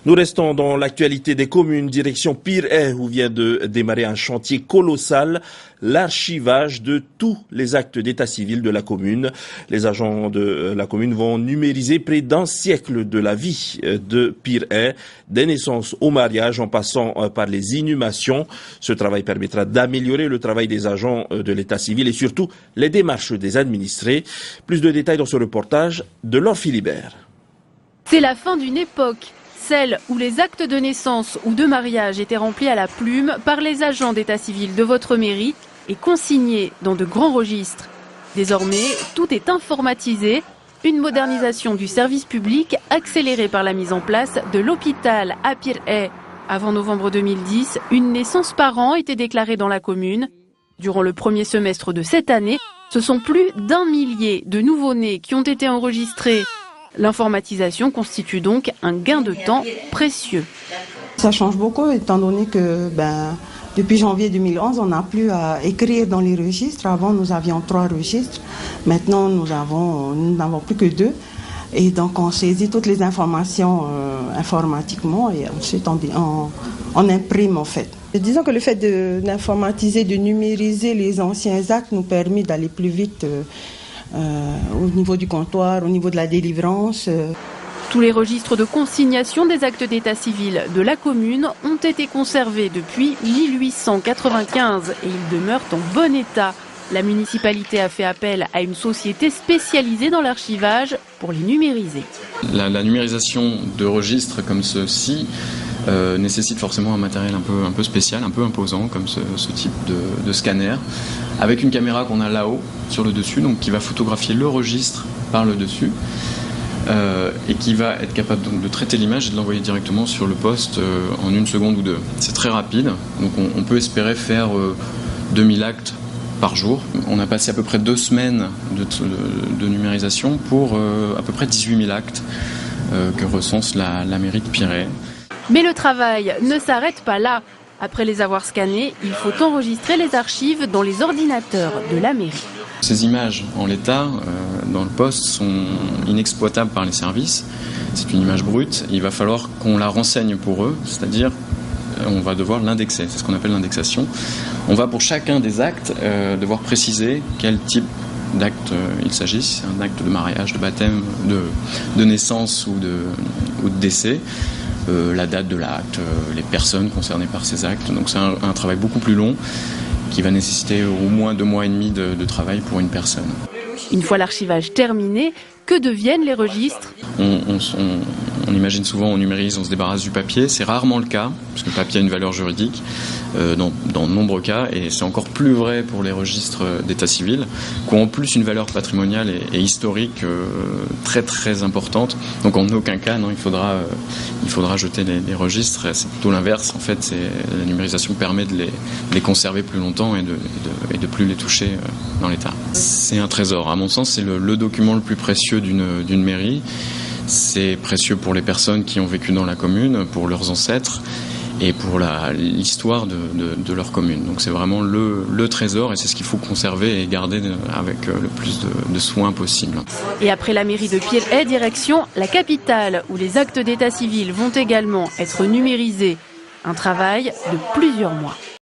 Nous restons dans l'actualité des communes, direction Pirée, où vient de démarrer un chantier colossal, l'archivage de tous les actes d'état civil de la commune. Les agents de la commune vont numériser près d'un siècle de la vie de Pirée, des naissances au mariage en passant par les inhumations. Ce travail permettra d'améliorer le travail des agents de l'état civil et surtout les démarches des administrés. Plus de détails dans ce reportage de Laure Philibert. C'est la fin d'une époque, celle où les actes de naissance ou de mariage étaient remplis à la plume par les agents d'état civil de votre mairie et consignés dans de grands registres. Désormais, tout est informatisé, une modernisation du service public accélérée par la mise en place de l'hôpital à Pirée. Avant novembre 2010, une naissance par an était déclarée dans la commune. Durant le premier semestre de cette année, ce sont plus d'1 millier de nouveau-nés qui ont été enregistrés. L'informatisation constitue donc un gain de temps précieux. Ça change beaucoup étant donné que depuis janvier 2011, on n'a plus à écrire dans les registres. Avant, nous avions 3 registres. Maintenant, nous n'avons plus que 2. Et donc, on saisit toutes les informations informatiquement et ensuite on imprime en fait. Disons que le fait d'informatiser, de numériser les anciens actes nous permet d'aller plus vite au niveau du comptoir, au niveau de la délivrance. Tous les registres de consignation des actes d'état civil de la commune ont été conservés depuis 1895 et ils demeurent en bon état. La municipalité a fait appel à une société spécialisée dans l'archivage pour les numériser. La numérisation de registres comme ceux-ci nécessite forcément un matériel un peu spécial, un peu imposant, comme ce type de scanner, avec une caméra qu'on a là-haut, sur le dessus, donc qui va photographier le registre par le dessus, et qui va être capable donc de traiter l'image et de l'envoyer directement sur le poste en 1 seconde ou 2. C'est très rapide, donc on peut espérer faire 2000 actes par jour. On a passé à peu près 2 semaines de numérisation pour à peu près 18 000 actes que recense la mairie de Pirée. Mais le travail ne s'arrête pas là. Après les avoir scannés, il faut enregistrer les archives dans les ordinateurs de la mairie. Ces images en l'état, dans le poste, sont inexploitables par les services. C'est une image brute. Il va falloir qu'on la renseigne pour eux, c'est-à-dire on va devoir l'indexer. C'est ce qu'on appelle l'indexation. On va pour chacun des actes devoir préciser quel type d'acte il s'agit. Si c'est un acte de mariage, de baptême, de naissance ou de décès. La date de l'acte, les personnes concernées par ces actes. Donc c'est un travail beaucoup plus long qui va nécessiter au moins 2 mois et demi de travail pour une personne. Une fois l'archivage terminé, que deviennent les registres ? On imagine souvent, on numérise, on se débarrasse du papier. C'est rarement le cas, parce que le papier a une valeur juridique dans de nombreux cas, et c'est encore plus vrai pour les registres d'état civil, qui ont en plus une valeur patrimoniale et historique très très importante. Donc en aucun cas, non, il faudra jeter les registres. C'est plutôt l'inverse. En fait, la numérisation permet de les conserver plus longtemps et de plus les toucher dans l'état. C'est un trésor. À mon sens, c'est le document le plus précieux d'une mairie. C'est précieux pour les personnes qui ont vécu dans la commune, pour leurs ancêtres et pour l'histoire de leur commune. Donc c'est vraiment le trésor et c'est ce qu'il faut conserver et garder avec le plus de soin possible. Et après la mairie de Pirée, direction la capitale où les actes d'état civil vont également être numérisés. Un travail de plusieurs mois.